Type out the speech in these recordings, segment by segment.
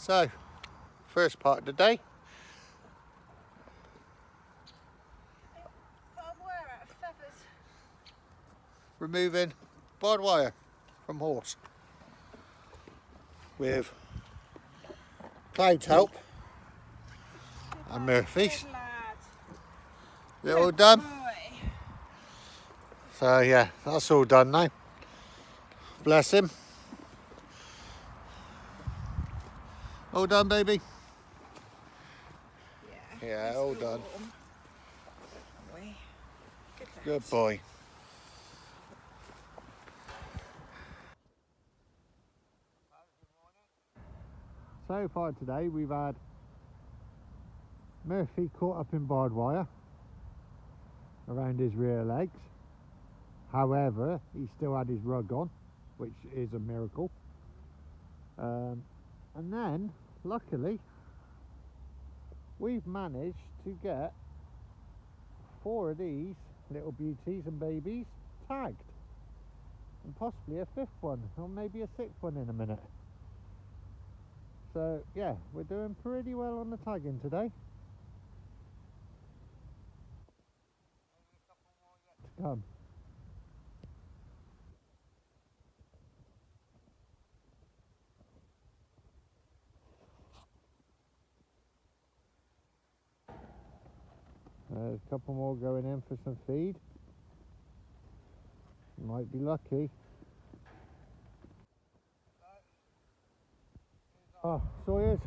So, first part of the day. Barbed wire out of feathers. Removing barbed wire from horse with Clyde's help and Murphy's. Is it all done? So yeah, that's all done now. Bless him. All done, baby? Yeah, all done. Good boy. So far today we've had Murphy caught up in barbed wire around his rear legs. However, he still had his rug on, which is a miracle. And then, luckily, we've managed to get 4 of these little beauties and babies tagged. And possibly a 5th one, or maybe a 6th one in a minute. So, yeah, we're doing pretty well on the tagging today. To come. There's a couple more going in for some feed. Might be lucky. Oh, Sawyers.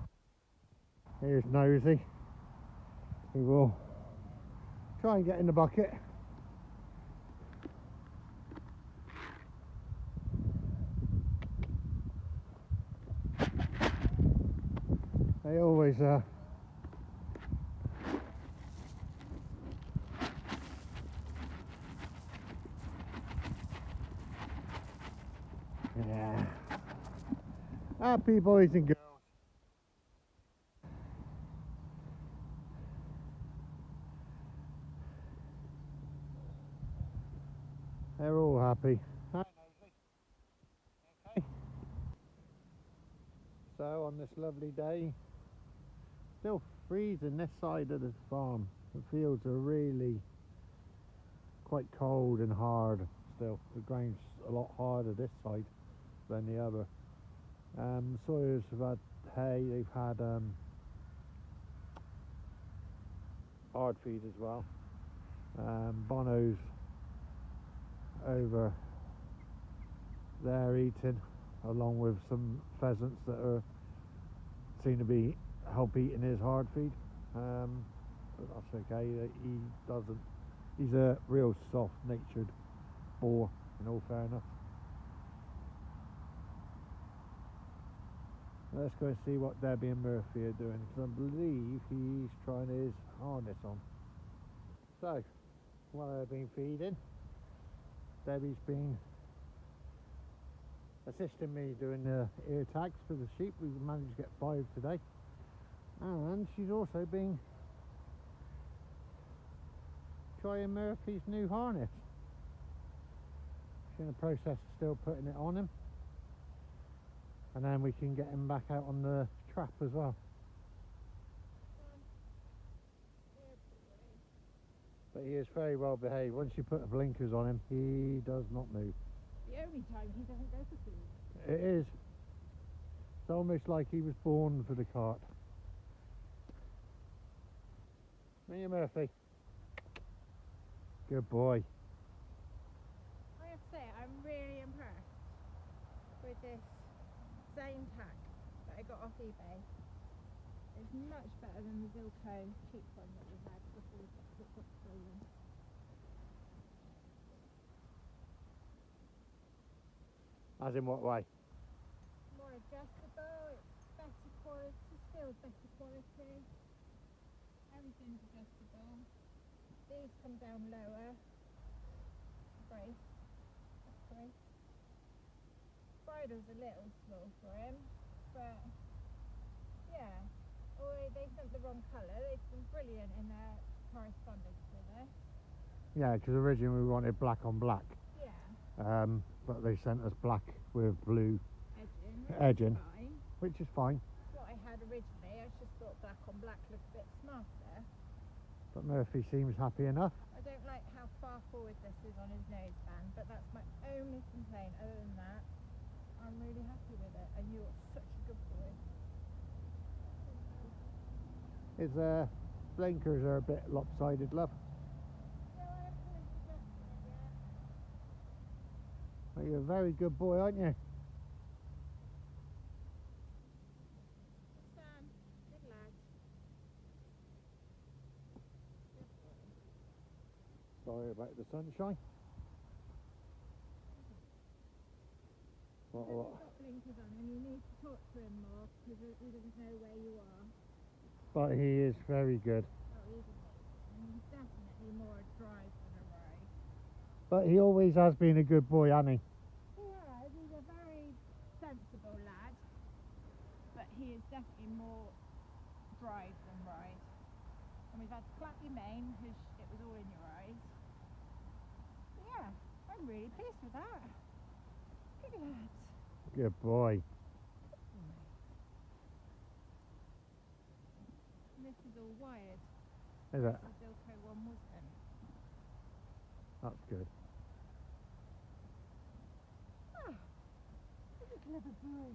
Here's Nosy. We will try and get in the bucket. They always yeah. Happy boys and girls. They're all happy. Hi, Nosy. Okay. So on this lovely day, still freezing this side of the farm. The fields are really quite cold and hard still. The ground's a lot harder this side than the other. The Sawyers have had hay, they've had hard feed as well. Bono's over there eating, along with some pheasants that are seem to be help eating his hard feed. But that's okay. He's a real soft-natured boar, in all fairness. Let's go and see what Debbie and Murphy are doing, because I believe he's trying his harness on. So, while I've been feeding, Debbie's been assisting me doing the ear tags for the sheep. We've managed to get 5 today. And she's also been trying Murphy's new harness. She's in the process of still putting it on him. And then we can get him back out on the trap as well. But he is very well behaved. Once you put the blinkers on him, he does not move. The only time he doesn't go for food. It is. It's almost like he was born for the cart. Me and Murphy. Good boy. I have to say, I'm really impressed with this same tack that I got off eBay. It's much better than the Zilco cheap one that we had before it got stolen. As in what way? More adjustable, it's better quality, still better quality. Everything's adjustable. These come down lower. Brace. That's brace. Bridle's a little small for him, but yeah. Or they sent the wrong colour. They've been brilliant in their correspondence with it. Yeah, because originally we wanted black on black. Yeah. But they sent us black with blue Edging. which is fine. What I had originally. I just thought black on black looked a bit smarter. But Murphy seems happy enough. I don't like how far forward this is on his noseband, but that's my only complaint. Other than that, I'm really happy with it, and you're such a good boy. His blinkers are a bit lopsided, love. No, I haven't finished adjusting it yet. Well, you're a very good boy, aren't you? Sam, good lad. Good boy. Sorry about the sunshine. He's got blinkers on, and you need to talk to him more because he doesn't know where you are. But he is very good. Oh, he's amazing. And he's definitely more a drive than a ride. But he always has been a good boy, hasn't he? Yeah, he's a very sensible lad, but he is definitely more drive than ride. And we've had to clap your mane because it was all in your eyes. But yeah, I'm really pleased with that. Good lad. Good boy. And this is all wired. Is it? The Zilko one wasn't. That's good. Ah, he's a clever boy.